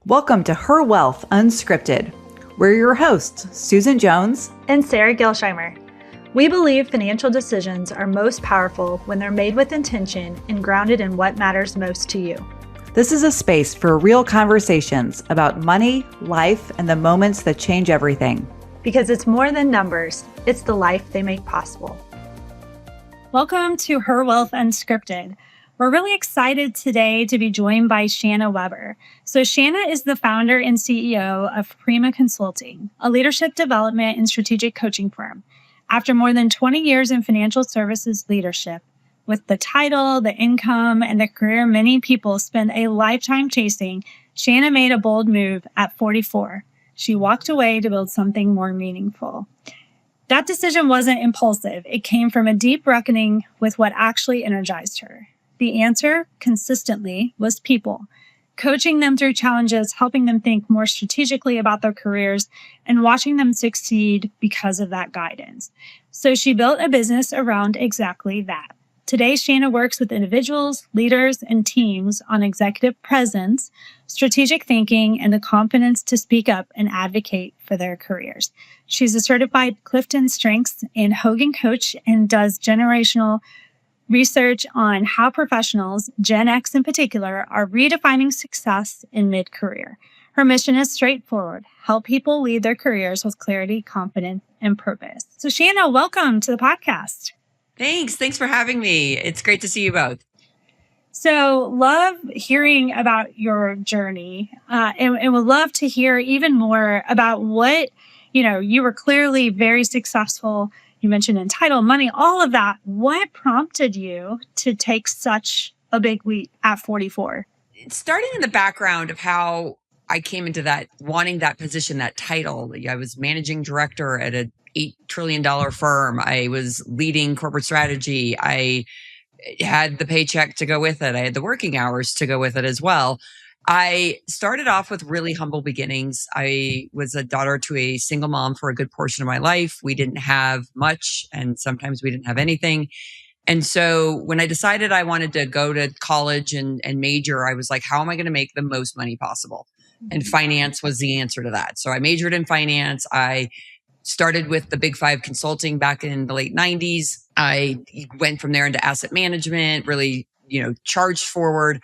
Welcome to Her Wealth Unscripted. We're your hosts, Susan Jones and Sara Gelsheimer. We believe financial decisions are most powerful when they're made with intention and grounded in what matters most to you. This is a space for real conversations about money, life, and the moments that change everything. Because it's more than numbers, it's the life they make possible. Welcome to Her Wealth Unscripted. We're really excited today to be joined by Shanna Weber. So Shanna is the founder and CEO of Prima Consulting, a leadership development and strategic coaching firm. After more than 20 years in financial services leadership, with the title, the income, and the career many people spend a lifetime chasing, Shanna made a bold move at 44. She walked away to build something more meaningful. That decision wasn't impulsive. It came from a deep reckoning with what actually energized her. The answer, consistently, was people. Coaching them through challenges, helping them think more strategically about their careers, and watching them succeed because of that guidance. So she built a business around exactly that. Today, Shanna works with individuals, leaders, and teams on executive presence, strategic thinking, and the confidence to speak up and advocate for their careers. She's a certified CliftonStrengths and Hogan coach and does generational research on how professionals, Gen X in particular, are redefining success in mid-career. Her mission is straightforward: help people lead their careers with clarity, confidence, and purpose. So Shanna, welcome to the podcast. Thanks for having me. It's great to see you both. So love hearing about your journey and would love to hear even more about what, you were clearly very successful. You mentioned in title, money, all of that. What prompted you to take such a big leap at 44? Starting in the background of how I came into that, wanting that position, that title. I was managing director at an $8 trillion firm. I was leading corporate strategy. I had the paycheck to go with it. I had the working hours to go with it as well. I started off with really humble beginnings. I was a daughter to a single mom for a good portion of my life. We didn't have much, and sometimes we didn't have anything. And so when I decided I wanted to go to college and major, I was like, how am I going to make the most money possible? And finance was the answer to that. So I majored in finance. I started with the Big Five consulting back in the late 90s. I went from there into asset management, really, charged forward,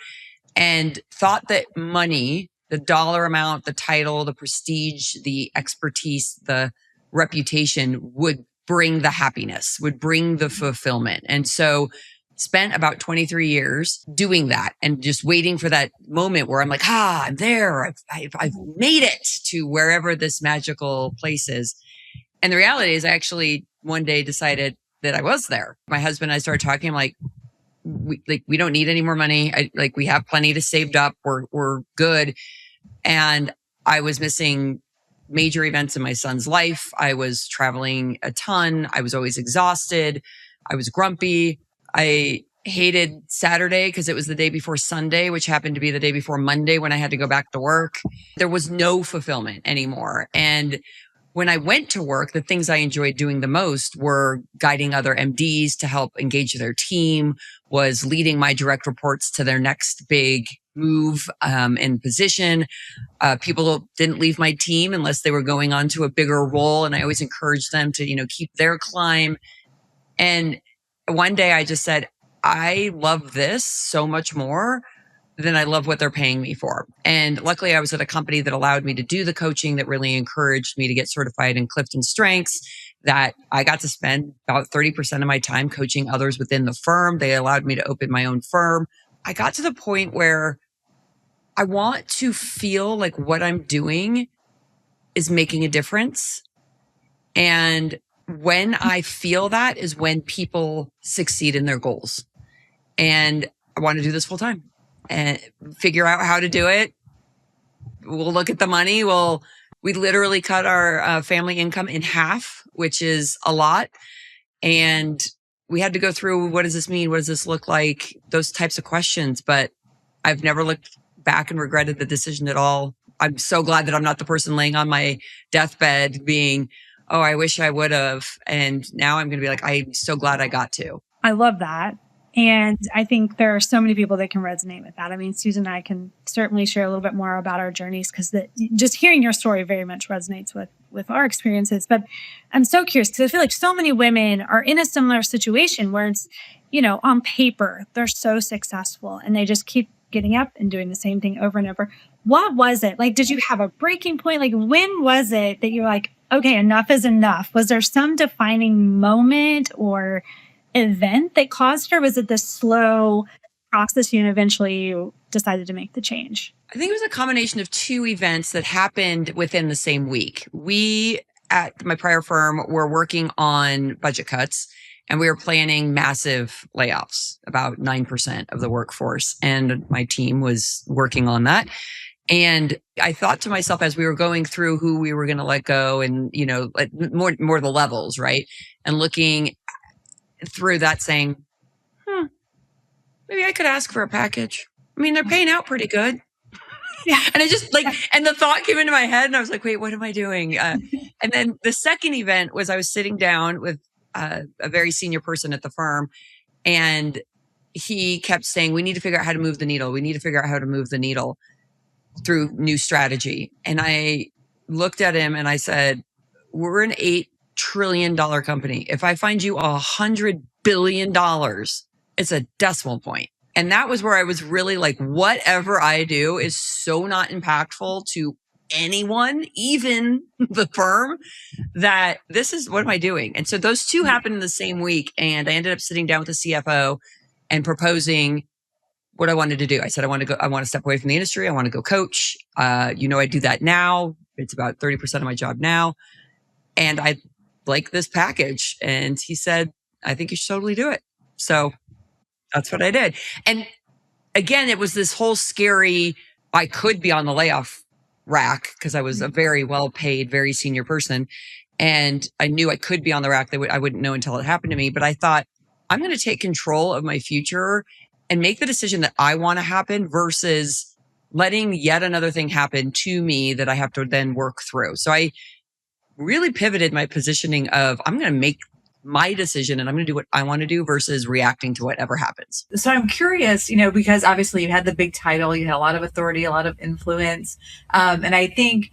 and thought that money, the dollar amount, the title, the prestige, the expertise, the reputation would bring the happiness, would bring the fulfillment. And so spent about 23 years doing that and just waiting for that moment where I'm like, I'm there. I've made it to wherever this magical place is. And the reality is I actually one day decided that I was there. My husband and I started talking. I'm like, we don't need any more money. We have plenty to saved up. We're good. And I was missing major events in my son's life. I was traveling a ton. I was always exhausted. I was grumpy. I hated Saturday because it was the day before Sunday, which happened to be the day before Monday when I had to go back to work. There was no fulfillment anymore. And when I went to work, the things I enjoyed doing the most were guiding other MDs to help engage their team, was leading my direct reports to their next big move in position. People didn't leave my team unless they were going on to a bigger role. And I always encouraged them to, keep their climb. And one day I just said, I love this so much more than I love what they're paying me for. And luckily I was at a company that allowed me to do the coaching, that really encouraged me to get certified in CliftonStrengths, that I got to spend about 30% of my time coaching others within the firm. They allowed me to open my own firm. I got to the point where I want to feel like what I'm doing is making a difference. And when I feel that is when people succeed in their goals. And I want to do this full time and figure out how to do it. We'll look at the money. We literally cut our family income in half, which is a lot. And we had to go through, what does this mean? What does this look like? Those types of questions. But I've never looked back and regretted the decision at all. I'm so glad that I'm not the person laying on my deathbed being, I wish I would have. And now I'm going to be like, I'm so glad I got to. I love that. And I think there are so many people that can resonate with that. I mean, Susan and I can certainly share a little bit more about our journeys because just hearing your story very much resonates with our experiences. But I'm so curious because I feel like so many women are in a similar situation where it's, on paper, they're so successful and they just keep getting up and doing the same thing over and over. What was it? Like, did you have a breaking point? Like, when was it that you were like, okay, enough is enough? Was there some defining moment or event that caused her? Was it this slow process and eventually you decided to make the change? I think it was a combination of two events that happened within the same week. We, at my prior firm, were working on budget cuts and we were planning massive layoffs, about 9% of the workforce. And my team was working on that. And I thought to myself as we were going through who we were going to let go and, more the levels, right? And looking through that saying, maybe I could ask for a package. I mean, they're paying out pretty good. Yeah. And I just and the thought came into my head and I was like, wait, what am I doing? And then the second event was I was sitting down with a very senior person at the firm and he kept saying, we need to figure out how to move the needle. We need to figure out how to move the needle through new strategy. And I looked at him and I said, we're an $8 trillion company. If I find you $100 billion, it's a decimal point. And that was where I was really like, whatever I do is so not impactful to anyone, even the firm, that this is, what am I doing? And so those two happened in the same week. And I ended up sitting down with the CFO and proposing what I wanted to do. I said, I want to step away from the industry. I want to go coach. I do that now. It's about 30% of my job now. And I like this package. And he said, I think you should totally do it. So that's what I did. And again, it was this whole scary, I could be on the layoff rack because I was a very well-paid, very senior person. And I knew I could be on the rack. I wouldn't know until it happened to me. But I thought, I'm going to take control of my future and make the decision that I want to happen versus letting yet another thing happen to me that I have to then work through. So I really pivoted my positioning of I'm going to make my decision and I'm going to do what I want to do versus reacting to whatever happens. So I'm curious, because obviously you had the big title, you had a lot of authority, a lot of influence. And I think,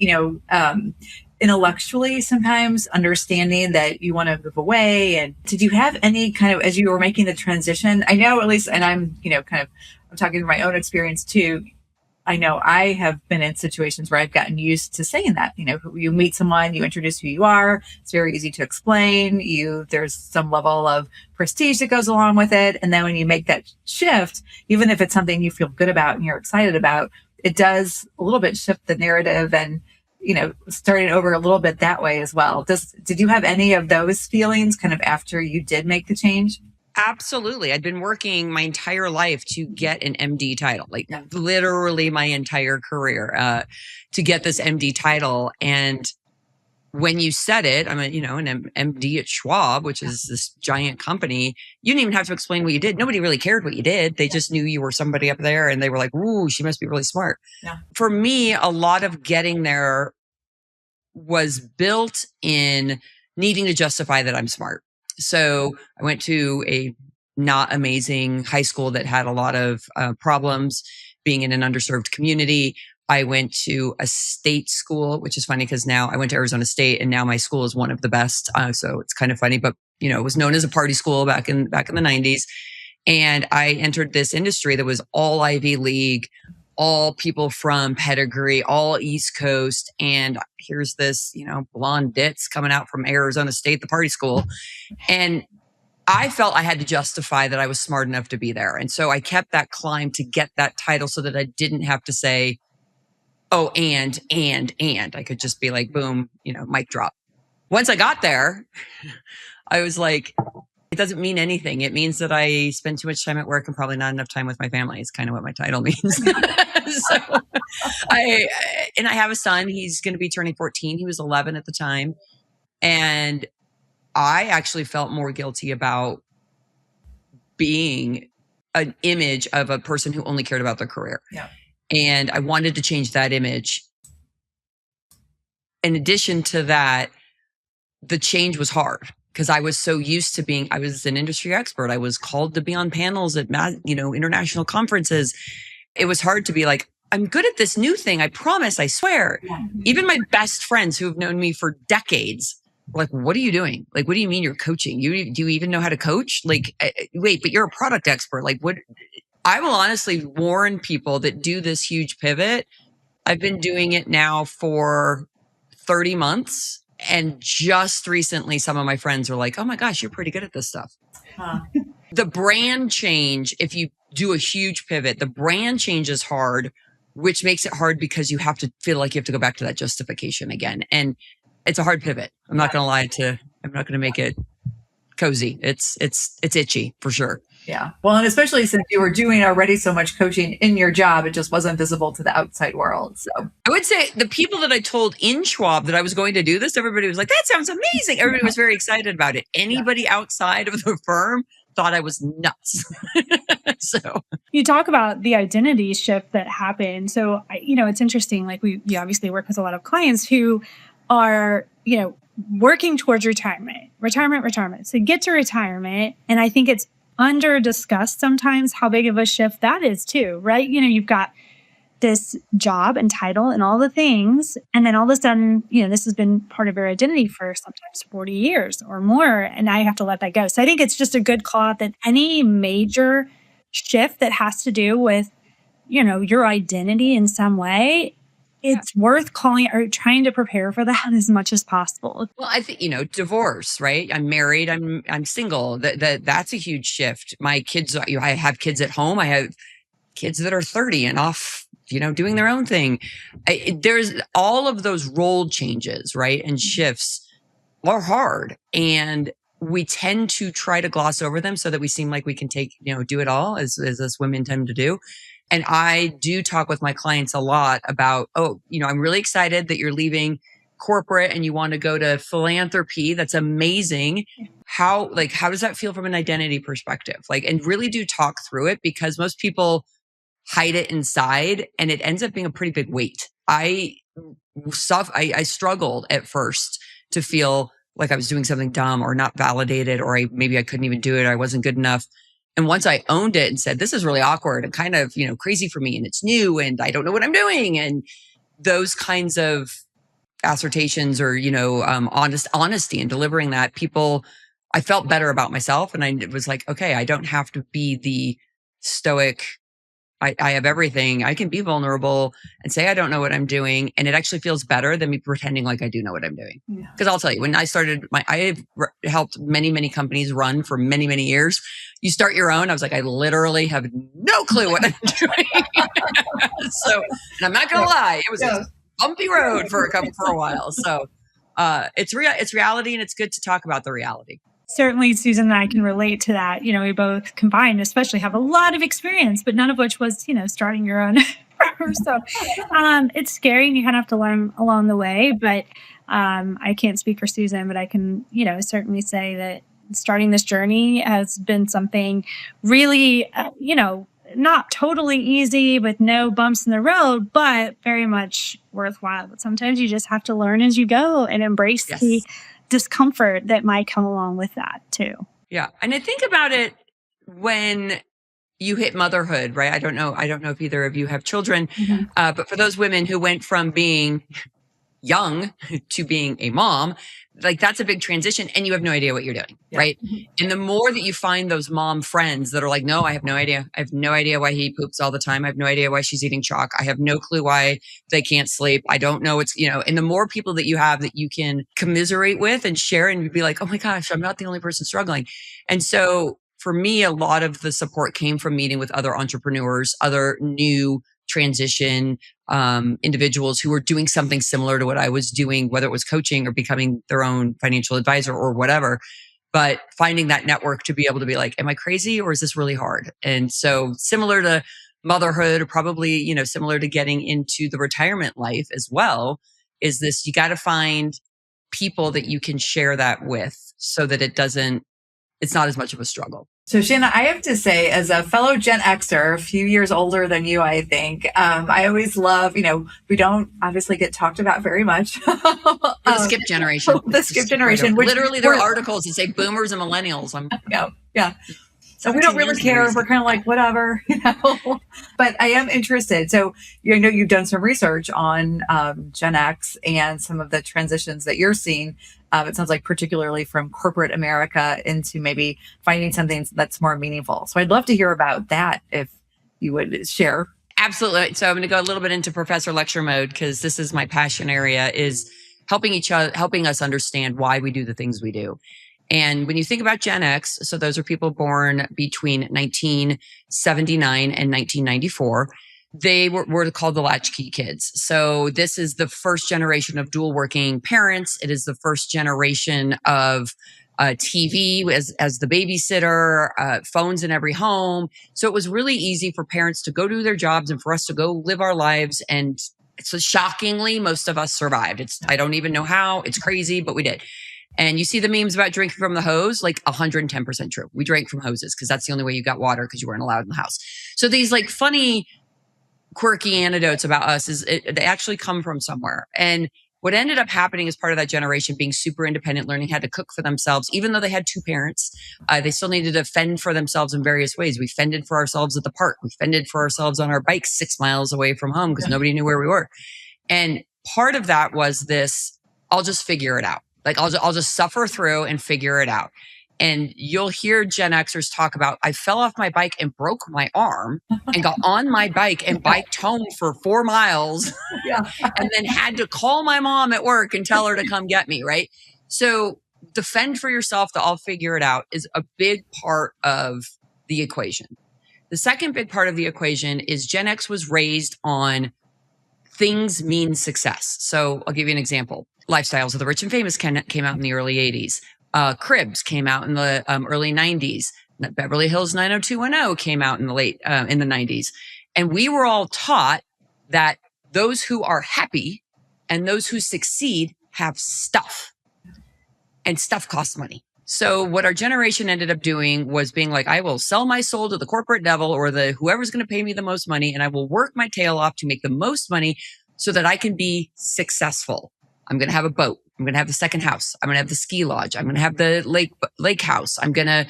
intellectually sometimes understanding that you want to move away. And did you have any kind of, as you were making the transition, I know at least, and I'm, I'm talking from my own experience too. I know I have been in situations where I've gotten used to saying that, you meet someone, you introduce who you are. It's very easy to explain. There's some level of prestige that goes along with it. And then when you make that shift, even if it's something you feel good about and you're excited about, it does a little bit shift the narrative and, starting over a little bit that way as well. Did you have any of those feelings kind of after you did make the change? Absolutely. I'd been working my entire life to get an MD title, literally my entire career, to get this MD title. And when you said it, I'm an MD at Schwab, which is this giant company. You didn't even have to explain what you did. Nobody really cared what you did. They just knew you were somebody up there and they were like, ooh, she must be really smart. Yeah. For me, a lot of getting there was built in needing to justify that I'm smart. So I went to a not amazing high school that had a lot of problems being in an underserved community. I went to a state school, which is funny because now I went to Arizona State and now my school is one of the best. So it's kind of funny, but it was known as a party school back in the 90s. And I entered this industry that was all Ivy League, all people from pedigree, all East Coast. And here's this, blonde ditz coming out from Arizona State, the party school. And I felt I had to justify that I was smart enough to be there. And so I kept that climb to get that title so that I didn't have to say, oh, and I could just be like, boom, mic drop. Once I got there, I was like, it doesn't mean anything. It means that I spend too much time at work and probably not enough time with my family. It's kind of what my title means. So I have a son. He's going to be turning 14. He was 11 at the time. And I actually felt more guilty about being an image of a person who only cared about their career. Yeah. And I wanted to change that image. In addition to that, the change was hard because I was so used to I was an industry expert. I was called to be on panels at, international conferences. It was hard to be like, I'm good at this new thing. I promise, I swear. Yeah. Even my best friends who have known me for decades were like, what are you doing? Like, what do you mean you're coaching? Do you even know how to coach? Like, wait, but you're a product expert. Like, what? I will honestly warn people that do this huge pivot. I've been doing it now for 30 months. And just recently, some of my friends were like, oh my gosh, you're pretty good at this stuff. Huh. The brand change, if you do a huge pivot, the brand change is hard, which makes it hard because you have to feel like you have to go back to that justification again. And it's a hard pivot. I'm not going to lie I'm not going to make it cozy. It's itchy for sure. Yeah. Well, and especially since you were doing already so much coaching in your job, it just wasn't visible to the outside world. So I would say the people that I told in Schwab that I was going to do this, everybody was like, that sounds amazing. Everybody was very excited about it. Anybody outside of the firm thought I was nuts. So you talk about the identity shift that happened. So, it's interesting. Like you obviously work with a lot of clients who are, working towards retirement. So get to retirement. And I think it's under discussed sometimes how big of a shift that is too, right? You've got this job and title and all the things. And then all of a sudden, this has been part of your identity for sometimes 40 years or more. And now you have to let that go. So I think it's just a good call out that any major shift that has to do with, your identity in some way, it's worth calling or trying to prepare for that as much as possible. Well, I think, divorce, right? I'm married. I'm single. That's a huge shift. My kids, I have kids at home. I have kids that are 30 and off, doing their own thing. There's all of those role changes, right? And shifts are hard. And we tend to try to gloss over them so that we seem like we can do it all as us women tend to do. And I do talk with my clients a lot about, I'm really excited that you're leaving corporate and you want to go to philanthropy. That's amazing. How does that feel from an identity perspective? And really do talk through it, because most people hide it inside and it ends up being a pretty big weight. I struggled at first to feel like I was doing something dumb or not validated, or maybe I couldn't even do it. Or I wasn't good enough. And once I owned it and said, this is really awkward and kind of, crazy for me and it's new and I don't know what I'm doing. And those kinds of assertions or, honesty and delivering that, I felt better about myself. And I was like, okay, I don't have to be the stoic, I have everything. I can be vulnerable and say, I don't know what I'm doing. And it actually feels better than me pretending like I do know what I'm doing. Because I'll tell you, when I started I have helped many, many companies run for many, many years. You start your own. I was like, I literally have no clue what I'm doing. And I'm not going to lie, it was a bumpy road for a while. So it's reality, and it's good to talk about the reality. Certainly, Susan and I can relate to that. We both combined, especially have a lot of experience, but none of which was, starting your own. So it's scary and you kind of have to learn along the way. But I can't speak for Susan, but I can, certainly say that starting this journey has been something really, not totally easy with no bumps in the road, but very much worthwhile. But sometimes you just have to learn as you go and embrace the discomfort that might come along with that too. Yeah. And I think about it when you hit motherhood, right? I don't know if either of you have children, but for those women who went from being young to being a mom, that's a big transition, and you have no idea what you're doing, right? And the more that you find those mom friends that are like, no, I have no idea. I have no idea why he poops all the time. I have no idea why she's eating chalk. I have no clue why they can't sleep. I don't know. And the more people that you have that you can commiserate with and share, and you'd be like, oh my gosh, I'm not the only person struggling. And so for me, a lot of the support came from meeting with other entrepreneurs, other new transition individuals who were doing something similar to what I was doing, whether it was coaching or becoming their own financial advisor or whatever. But finding that network to be able to be like, am I crazy or is this really hard? And so similar to motherhood, or probably, similar to getting into the retirement life as well, is this, you got to find people that you can share that with so that it's not as much of a struggle. So, Shanna, I have to say, as a fellow Gen Xer, a few years older than you, I think, I always love, we don't obviously get talked about very much. We're the skip generation. The skip generation. Which literally, there are articles that say boomers and millennials. Yeah. So we don't really care. We're kind of like, whatever, But I am interested. So, you've done some research on Gen X and some of the transitions that you're seeing. It sounds like particularly from corporate America into maybe finding something that's more meaningful. So I'd love to hear about that if you would share. Absolutely. So I'm going to go a little bit into professor lecture mode because this is my passion area, is helping us understand why we do the things we do. And when you think about Gen X, so those are people born between 1979 and 1994. They were called the Latchkey kids. So this is the first generation of dual working parents. It is the first generation of TV as the babysitter, phones in every home. So it was really easy for parents to go do their jobs and for us to go live our lives. And so shockingly, most of us survived. I don't even know how. It's crazy, but we did. And you see the memes about drinking from the hose, like 110% true. We drank from hoses because that's the only way you got water because you weren't allowed in the house. So these like funny, quirky anecdotes about us they actually come from somewhere. And what ended up happening as part of that generation, being super independent, learning how to cook for themselves, even though they had two parents, they still needed to fend for themselves in various ways. We fended for ourselves at the park. We fended for ourselves on our bikes 6 miles away from home because nobody knew where we were. And part of that was this, I'll just figure it out. Like I'll just suffer through and figure it out. And you'll hear Gen Xers talk about, I fell off my bike and broke my arm and got on my bike and biked home for 4 miles and then had to call my mom at work and tell her to come get me, right? So the fend for yourself, the I'll figure it out is a big part of the equation. The second big part of the equation is Gen X was raised on things mean success. So I'll give you an example. Lifestyles of the Rich and Famous came out in the early 80s. Cribs came out in the early 90s. Beverly Hills 90210 came out in the in the 90s. And we were all taught that those who are happy and those who succeed have stuff. And stuff costs money. So what our generation ended up doing was being like, I will sell my soul to the corporate devil or whoever's going to pay me the most money, and I will work my tail off to make the most money so that I can be successful. I'm going to have a boat. I'm going to have the second house. I'm going to have the ski lodge. I'm going to have the lake house. I'm going to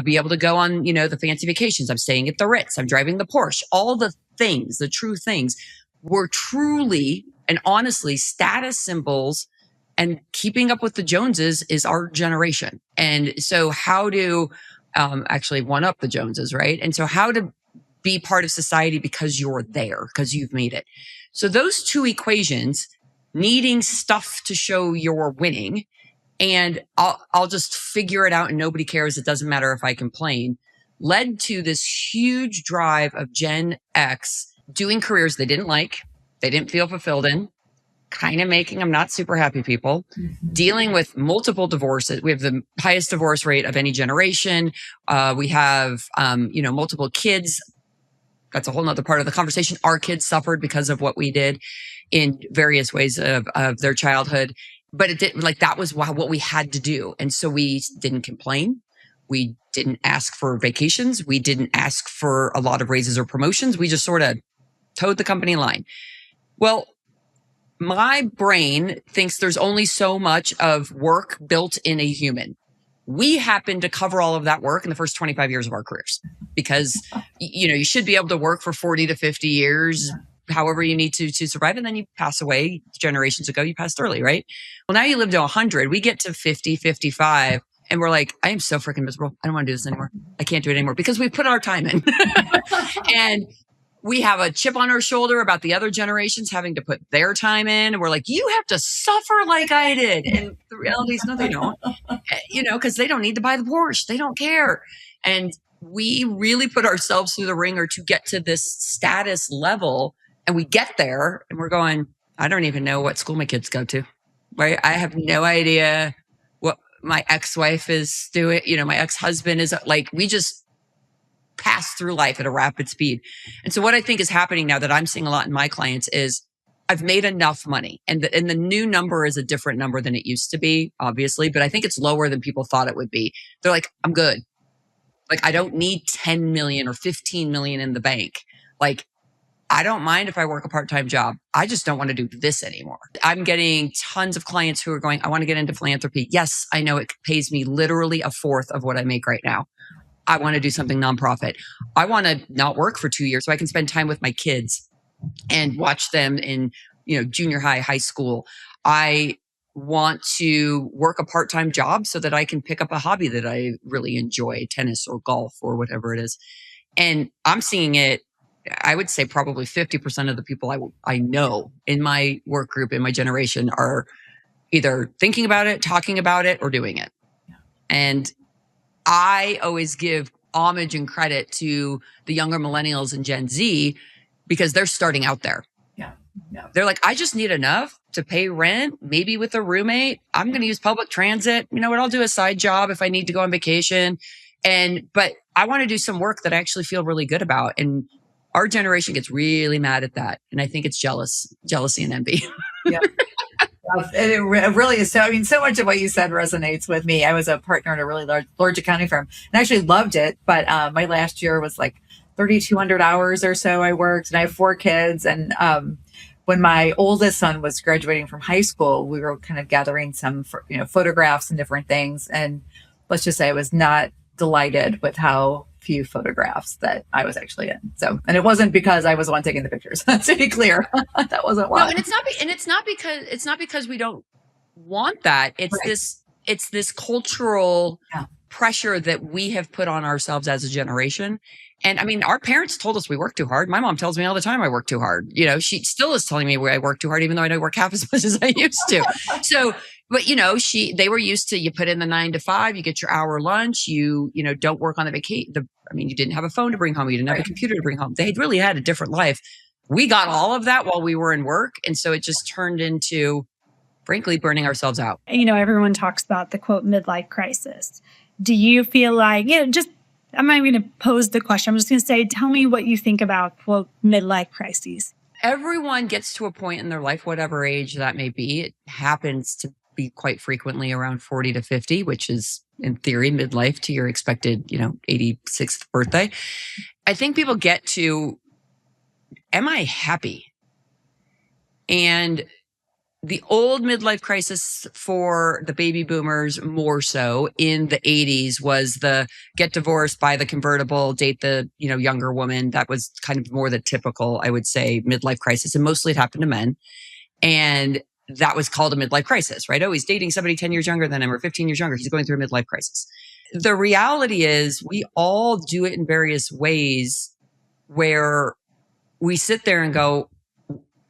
be able to go on, the fancy vacations. I'm staying at the Ritz. I'm driving the Porsche. All the things, the true things, were truly and honestly status symbols. And keeping up with the Joneses is our generation. And so how to actually one up the Joneses, right? And so how to be part of society because you're there, because you've made it. So those two equations, needing stuff to show you're winning, and I'll just figure it out and nobody cares, it doesn't matter if I complain, led to this huge drive of Gen X doing careers they didn't like, they didn't feel fulfilled in, kind of making them not super happy people, dealing with multiple divorces. We have the highest divorce rate of any generation. We have, multiple kids. That's a whole nother part of the conversation. Our kids suffered because of what we did in various ways of their childhood. But it did, that was what we had to do. And so we didn't complain. We didn't ask for vacations. We didn't ask for a lot of raises or promotions. We just sort of towed the company line. Well, my brain thinks there's only so much of work built in a human. We happen to cover all of that work in the first 25 years of our careers because, you should be able to work for 40 to 50 years, however you need to survive. And then you pass away. Generations ago, you passed early, right? Well, now you live to 100. We get to 50, 55. And we're like, I am so freaking miserable. I don't want to do this anymore. I can't do it anymore because we put our time in. And we have a chip on our shoulder about the other generations having to put their time in. And we're like, you have to suffer like I did. And the reality is, no, they don't, because they don't need to buy the Porsche. They don't care. And we really put ourselves through the ringer to get to this status level. And we get there and we're going, I don't even know what school my kids go to, right? I have no idea what my ex-wife is doing. My ex-husband is like, we just pass through life at a rapid speed. And so what I think is happening now that I'm seeing a lot in my clients is I've made enough money, and the new number is a different number than it used to be, obviously, but I think it's lower than people thought it would be. They're like, I'm good. Like, I don't need 10 million or 15 million in the bank. Like, I don't mind if I work a part-time job. I just don't want to do this anymore. I'm getting tons of clients who are going, I want to get into philanthropy. Yes, I know it pays me literally a fourth of what I make right now. I want to do something nonprofit. I want to not work for 2 years so I can spend time with my kids and watch them in, junior high, high school. I want to work a part-time job so that I can pick up a hobby that I really enjoy, tennis or golf or whatever it is. And I'm seeing it, I would say probably 50% of the people I know in my work group, in my generation, are either thinking about it, talking about it, or doing it. And I always give homage and credit to the younger millennials and Gen Z because they're starting out there. Yeah. They're like, I just need enough to pay rent, maybe with a roommate. I'm going to use public transit. You know what? I'll do a side job if I need to go on vacation. But I want to do some work that I actually feel really good about. And our generation gets really mad at that. And I think it's jealousy and envy. Yeah. And it really is. So much of what you said resonates with me. I was a partner in a really large accounting firm and I actually loved it. But my last year was like 3,200 hours or so I worked, and I have 4 kids. And when my oldest son was graduating from high school, we were kind of gathering some, photographs and different things. And let's just say I was not delighted with how few photographs that I was actually in. So, and it wasn't because I was the one taking the pictures. To be clear, that wasn't why. No, and it's not because we don't want that. It's right. It's this cultural pressure that we have put on ourselves as a generation. And I mean, our parents told us we work too hard. My mom tells me all the time I work too hard. She still is telling me I work too hard, even though I don't work half as much as I used to. So, but they were used to, you put in the 9 to 5, you get your hour lunch, you don't work on the vacation. You didn't have a phone to bring home. You didn't have a computer to bring home. They really had a different life. We got all of that while we were in work. And so it just turned into, frankly, burning ourselves out. Everyone talks about the quote midlife crisis. Do you feel like, I'm not even going to pose the question. I'm just going to say, tell me what you think about, quote, midlife crises. Everyone gets to a point in their life, whatever age that may be. It happens to be quite frequently around 40 to 50, which is in theory midlife to your expected, 86th birthday. I think people get to, am I happy? And the old midlife crisis for the baby boomers, more so in the 80s, was the get divorced, buy the convertible, date the younger woman. That was kind of more the typical, I would say, midlife crisis. And mostly it happened to men. And that was called a midlife crisis, right? Oh, he's dating somebody 10 years younger than him or 15 years younger. He's going through a midlife crisis. The reality is we all do it in various ways where we sit there and go,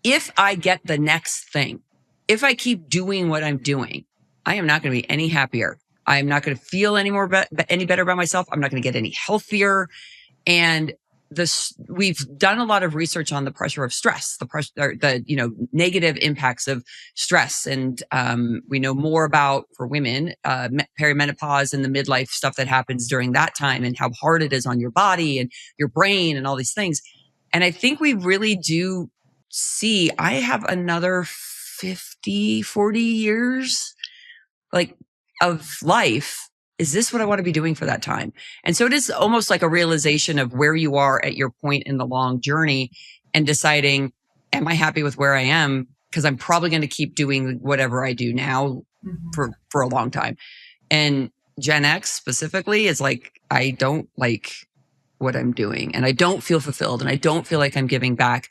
if I get the next thing, if I keep doing what I'm doing, I am not going to be any happier. I am not going to feel any better about myself. I'm not going to get any healthier. And we've done a lot of research on the pressure of stress, the negative impacts of stress. And we know more about, for women, perimenopause and the midlife stuff that happens during that time and how hard it is on your body and your brain and all these things. And I think we really do see, I have another 40 years of life. Is this what I want to be doing for that time? And so it is almost like a realization of where you are at your point in the long journey and deciding, am I happy with where I am? Because I'm probably going to keep doing whatever I do now for a long time. And Gen X specifically is like, I don't like what I'm doing and I don't feel fulfilled and I don't feel like I'm giving back.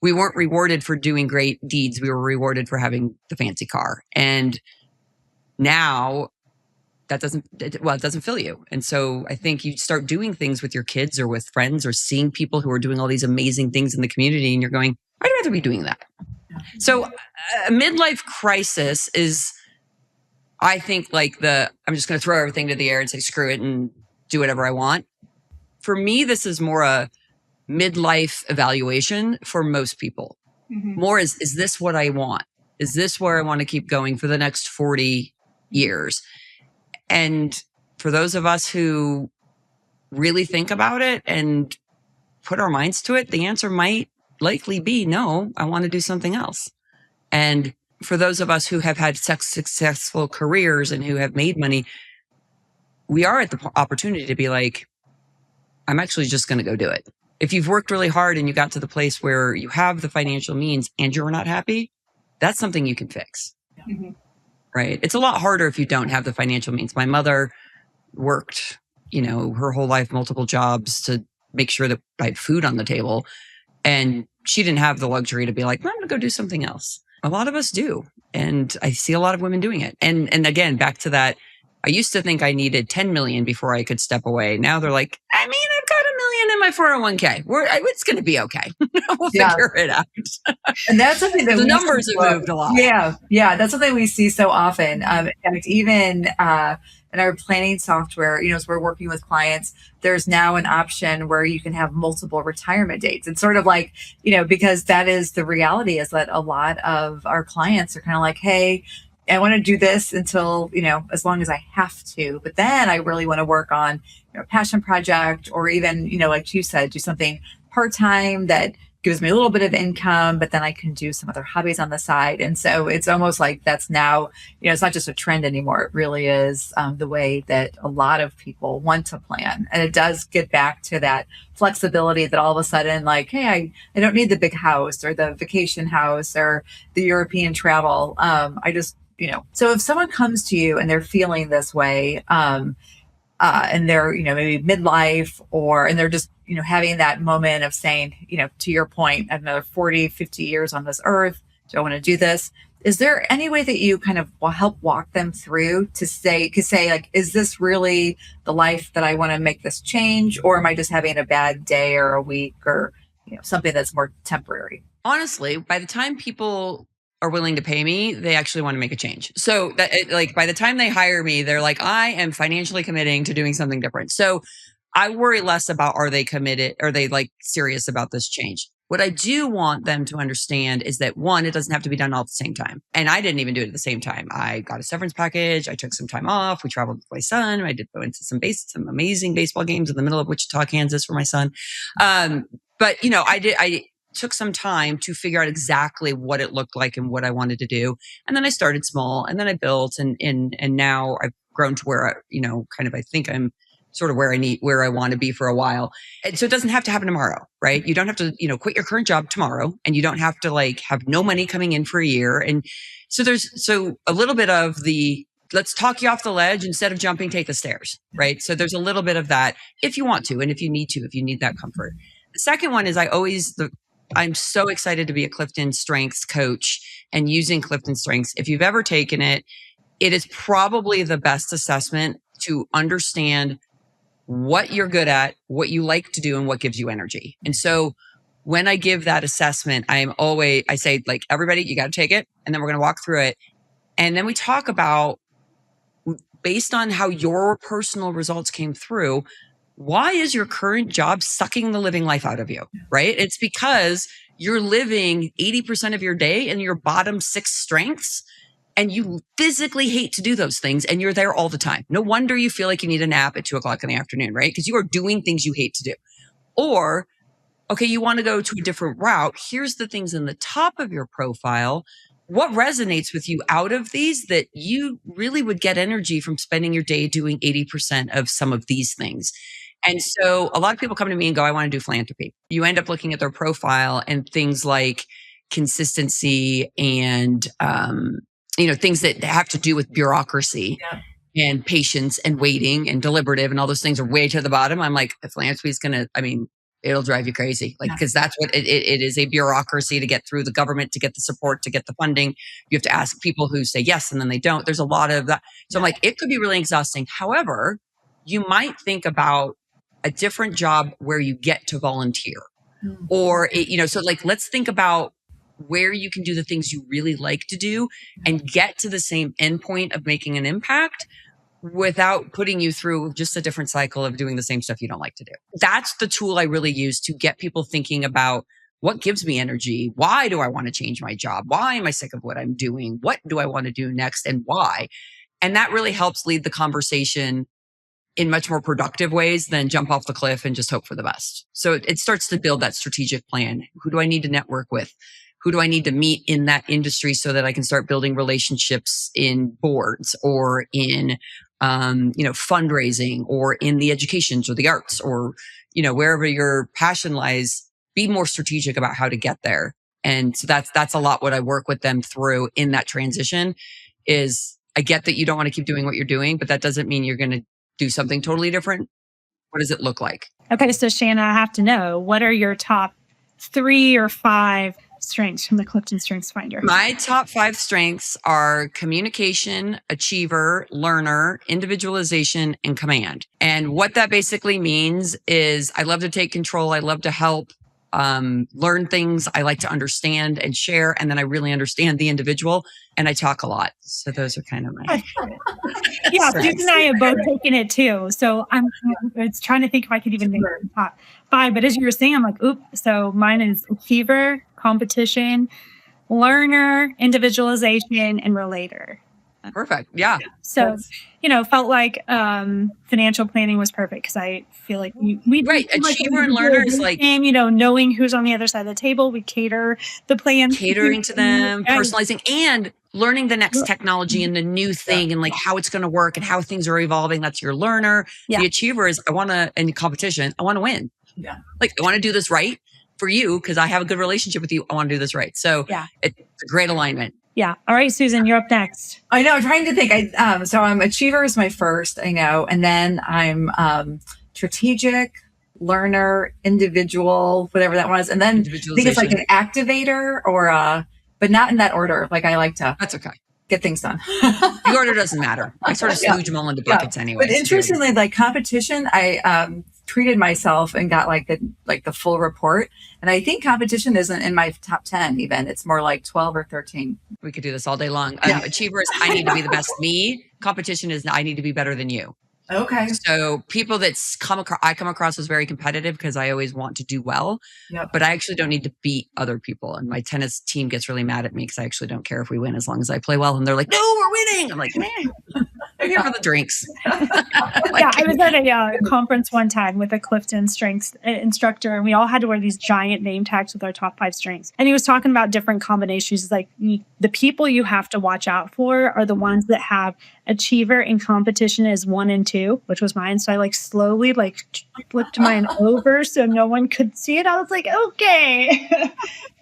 We weren't rewarded for doing great deeds. We were rewarded for having the fancy car. And now that doesn't fill you. And so I think you start doing things with your kids or with friends or seeing people who are doing all these amazing things in the community. And you're going, I'd rather be doing that. So a midlife crisis is, I think, I'm just going to throw everything to the air and say, screw it and do whatever I want. For me, this is more a midlife evaluation for most people. More is this what I want? Is this where I want to keep going for the next 40 years? And for those of us who really think about it and put our minds to it, the answer might likely be, no, I want to do something else. And for those of us who have had successful careers and who have made money, we are at the opportunity to be like, I'm actually just going to go do it. If you've worked really hard and you got to the place where you have the financial means and you're not happy, that's something you can fix. Mm-hmm. Right? It's a lot harder if you don't have the financial means. My mother worked, her whole life, multiple jobs to make sure that I had food on the table. And she didn't have the luxury to be like, well, I'm going to go do something else. A lot of us do. And I see a lot of women doing it. And again, back to that, I used to think I needed 10 million before I could step away. Now they're like, I mean, I've got $1 million in my 401k. It's going to be okay. We'll figure it out. And that's something that the numbers have moved a lot. Yeah. That's something we see so often. In fact, even in our planning software, as we're working with clients, there's now an option where you can have multiple retirement dates. It's sort of like, because that is the reality, is that a lot of our clients are kind of like, hey, I want to do this until, as long as I have to. But then I really want to work on a passion project, or even, like you said, do something part-time that gives me a little bit of income, but then I can do some other hobbies on the side. And so it's almost like that's now, it's not just a trend anymore. It really is the way that a lot of people want to plan. And it does get back to that flexibility that all of a sudden, like, hey, I don't need the big house or the vacation house or the European travel. I just, so if someone comes to you and they're feeling this way, and they're, maybe midlife, and they're just, having that moment of saying, to your point, another 40, 50 years on this earth, do I want to do this? Is there any way that you kind of will help walk them through to say like, is this really the life that I want to make this change? Or am I just having a bad day or a week or, something that's more temporary? Honestly, by the time people are willing to pay me, they actually want to make a change. So that, like, by the time they hire me, they're like, I am financially committing to doing something different. So I worry less about, are they committed? Are they like serious about this change? What I do want them to understand is that, one, it doesn't have to be done all at the same time. And I didn't even do it at the same time. I got a severance package. I took some time off. We traveled with my son. I did go into some amazing baseball games in the middle of Wichita, Kansas for my son. But I took some time to figure out exactly what it looked like and what I wanted to do. And then I started small, and then I built, and now I've grown to where I think I'm sort of where I want to be for a while. And so it doesn't have to happen tomorrow, right? You don't have to, quit your current job tomorrow, and you don't have to like have no money coming in for a year. And so there's a little bit of the, let's talk you off the ledge instead of jumping, take the stairs, right? So there's a little bit of that if you want to, and if you need that comfort. The second one is I'm so excited to be a CliftonStrengths coach and using CliftonStrengths. If you've ever taken it, it is probably the best assessment to understand what you're good at, what you like to do, and what gives you energy. And so when I give that assessment, I say, like, everybody, you got to take it. And then we're going to walk through it. And then we talk about, based on how your personal results came through, why is your current job sucking the living life out of you, right? It's because you're living 80% of your day in your bottom 6 strengths, and you physically hate to do those things, and you're there all the time. No wonder you feel like you need a nap at 2:00 in the afternoon, right? Because you are doing things you hate to do. Or, okay, you want to go to a different route. Here's the things in the top of your profile. What resonates with you out of these that you really would get energy from spending your day doing 80% of some of these things? And so a lot of people come to me and go, I want to do philanthropy. You end up looking at their profile and things like consistency and, things that have to do with bureaucracy and patience and waiting and deliberative and all those things are way to the bottom. I'm like, philanthropy is it'll drive you crazy. Like, because that's what it is, a bureaucracy to get through the government, to get the support, to get the funding. You have to ask people who say yes, and then they don't. There's a lot of that. So I'm like, it could be really exhausting. However, you might think about a different job where you get to volunteer, or, so like, let's think about where you can do the things you really like to do and get to the same endpoint of making an impact without putting you through just a different cycle of doing the same stuff you don't like to do. That's the tool I really use to get people thinking about what gives me energy. Why do I want to change my job? Why am I sick of what I'm doing? What do I want to do next, and why? And that really helps lead the conversation in much more productive ways than jump off the cliff and just hope for the best. So it starts to build that strategic plan. Who do I need to network with? Who do I need to meet in that industry so that I can start building relationships in boards or in, fundraising, or in the educations or the arts, or, wherever your passion lies, be more strategic about how to get there. And so that's a lot what I work with them through in that transition is I get that you don't want to keep doing what you're doing, but that doesn't mean you're going to do something totally different. What does it look like? Okay, so Shanna, I have to know, what are your top 3 or 5 strengths from the Clifton Strengths Finder? My top 5 strengths are communication, achiever, learner, individualization, and command. And what that basically means is I love to take control. I love to help learn things. I like to understand and share. And then I really understand the individual and I talk a lot. So those are kind of my Yeah, Susan and I have both taken it too. So I'm trying to think if I could even make the top 5. But as you were saying, I'm like, oop. So mine is achiever, competition, learner, individualization, and relator. Perfect. Yeah. So, felt like financial planning was perfect because I feel like we right. Achiever and learner is like, knowing who's on the other side of the table. We cater the plan, catering to them, personalizing, and learning the next technology and the new thing and like how it's going to work and how things are evolving. That's your learner. Yeah. The achiever is in competition, I want to win. Yeah. Like I want to do this right for you because I have a good relationship with you. I want to do this right. So it's a great alignment. Yeah. All right, Susan, you're up next. I know. I'm trying to think. So I'm achiever is my first, I know. And then I'm strategic, learner, individual, whatever that was. And then I think it's like an activator but not in that order. Like I like to. That's okay. Get things done. The order doesn't matter. I sort of slooge them all into buckets anyway. But interestingly, like competition, I treated myself and got like the full report. And I think competition isn't in my top 10 even. It's more like 12 or 13. We could do this all day long. Achiever is I need to be the best me. Competition is I need to be better than you. Okay. So people that I come across as very competitive because I always want to do well, but I actually don't need to beat other people. And my tennis team gets really mad at me because I actually don't care if we win as long as I play well. And they're like, no, we're winning. I'm like, man, I'm here for the drinks. I was at a conference one time with a Clifton Strengths instructor, and we all had to wear these giant name tags with our top 5 strengths. And he was talking about different combinations. He's like, the people you have to watch out for are the ones that have achiever and competition as 1 and 2, which was mine. So I slowly flipped mine over so no one could see it. I was like, okay.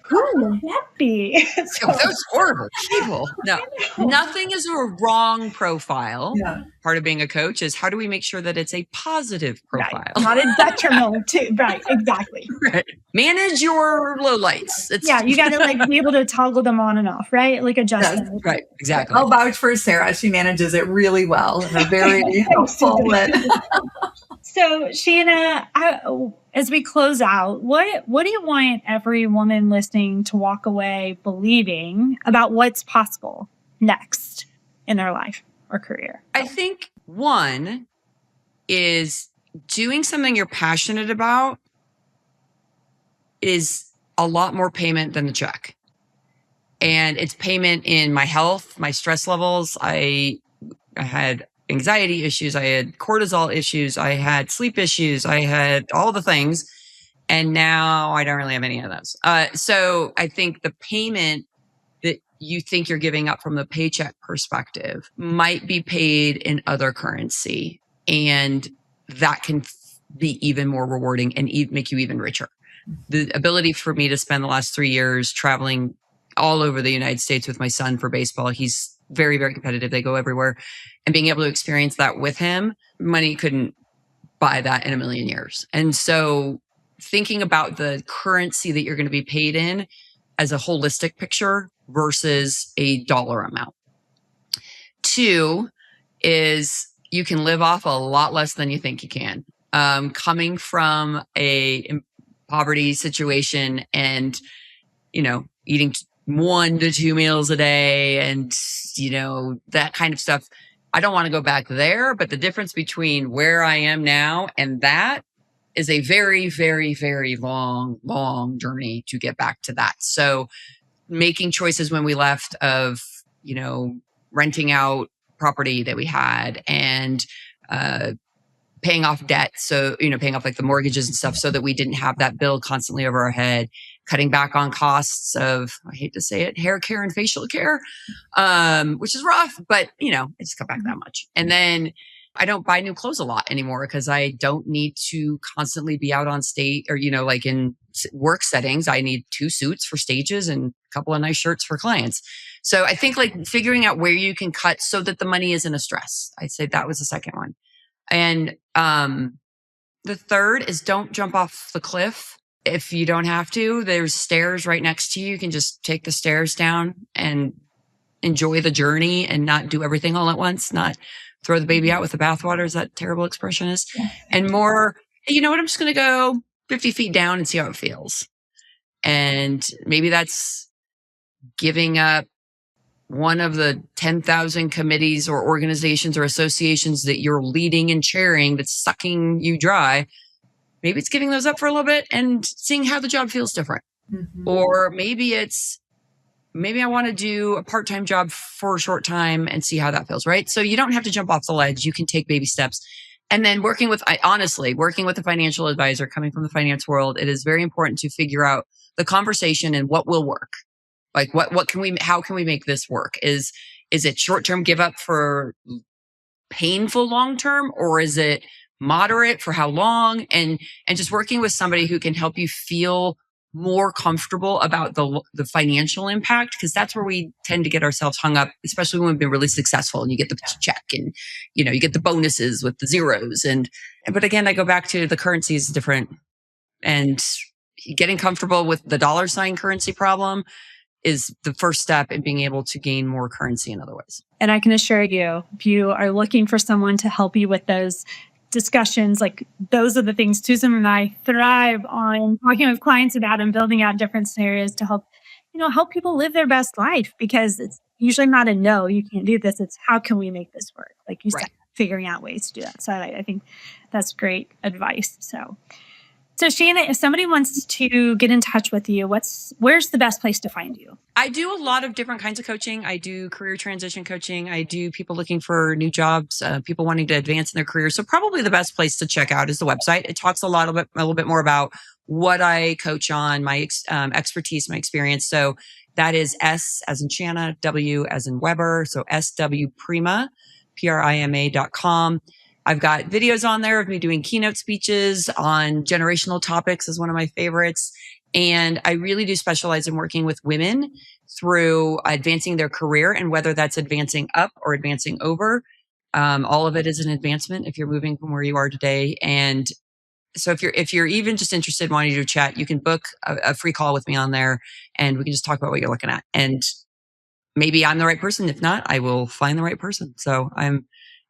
Who would that be? Those horrible people. No, nothing is a wrong profile. Yeah. Part of being a coach is how do we make sure that it's a positive profile? Right. Not a detrimental too. Right, exactly. Right. Manage your lowlights. You got to be able to toggle them on and off, right? Like adjust them. Right, exactly. I'll vouch for Sarah. She manages it really well. And a very helpful. So, Shanna, as we close out, what do you want every woman listening to walk away believing about what's possible next in their life or career? I think one is doing something you're passionate about is a lot more payment than the check. And it's payment in my health, my stress levels. I had anxiety issues. I had cortisol issues. I had sleep issues. I had all the things. And now I don't really have any of those. So I think the payment that you think you're giving up from the paycheck perspective might be paid in other currency. And that can be even more rewarding and make you even richer. The ability for me to spend the last 3 years traveling all over the United States with my son for baseball. He's very, very competitive. They go everywhere. And being able to experience that with him, money couldn't buy that in a million years. And so thinking about the currency that you're going to be paid in as a holistic picture versus a dollar amount. 2 is you can live off a lot less than you think you can. Coming from a poverty situation and, eating 1 to 2 meals a day and, that kind of stuff. I don't want to go back there, but the difference between where I am now and that is a very, very, very long, long journey to get back to that. So making choices when we left of, renting out property that we had and, paying off debt. So, paying off the mortgages and stuff so that we didn't have that bill constantly over our head, cutting back on costs of, I hate to say it, hair care and facial care, which is rough, but, it's cut back that much. And then I don't buy new clothes a lot anymore because I don't need to constantly be out on stage or, like in work settings. I need 2 suits for stages and a couple of nice shirts for clients. So I think like figuring out where you can cut so that the money isn't a stress. I'd say that was the second one. And the third is don't jump off the cliff. If you don't have to, there's stairs right next to you. You can just take the stairs down and enjoy the journey and not do everything all at once, not throw the baby out with the bathwater, as that terrible expression is. And more, hey, you know what, I'm just going to go 50 feet down and see how it feels. And maybe that's giving up one of the 10,000 committees or organizations or associations that you're leading and chairing that's sucking you dry. Maybe it's giving those up for a little bit and seeing how the job feels different. Or maybe I want to do a part-time job for a short time and see how that feels, right? So you don't have to jump off the ledge. You can take baby steps. And then working with a financial advisor coming from the finance world, it is very important to figure out the conversation and what will work. Like how can we make this work? Is it short-term give up for painful long-term, or is it moderate for how long? And just working with somebody who can help you feel more comfortable about the financial impact, because that's where we tend to get ourselves hung up, especially when we've been really successful and you get the check and you get the bonuses with the zeros. But again, I go back to the currency is different, and getting comfortable with the dollar sign currency problem is the first step in being able to gain more currency in other ways. And I can assure you, if you are looking for someone to help you with those discussions, like those are the things Susan and I thrive on talking with clients about and building out different scenarios to help people live their best life, because it's usually not a no, you can't do this. It's how can we make this work? Like you said, figuring out ways to do that. So I think that's great advice. So Shanna, if somebody wants to get in touch with you, where's the best place to find you? I do a lot of different kinds of coaching. I do career transition coaching. I do people looking for new jobs, people wanting to advance in their career. So probably the best place to check out is the website. It talks a little bit more about what I coach on, my expertise, my experience. So that is S as in Shanna, W as in Weber. So SW Prima.com. I've got videos on there of me doing keynote speeches on generational topics is one of my favorites. And I really do specialize in working with women through advancing their career, and whether that's advancing up or advancing over. All of it is an advancement if you're moving from where you are today. And so if you're even just interested in wanting to chat, you can book a free call with me on there and we can just talk about what you're looking at. And maybe I'm the right person. If not, I will find the right person. So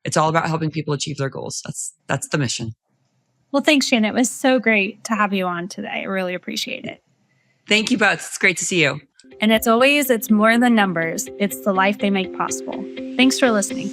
it's all about helping people achieve their goals. That's the mission. Well, thanks, Shanna. It was so great to have you on today. I really appreciate it. Thank you both. It's great to see you. And as always, it's more than numbers. It's the life they make possible. Thanks for listening.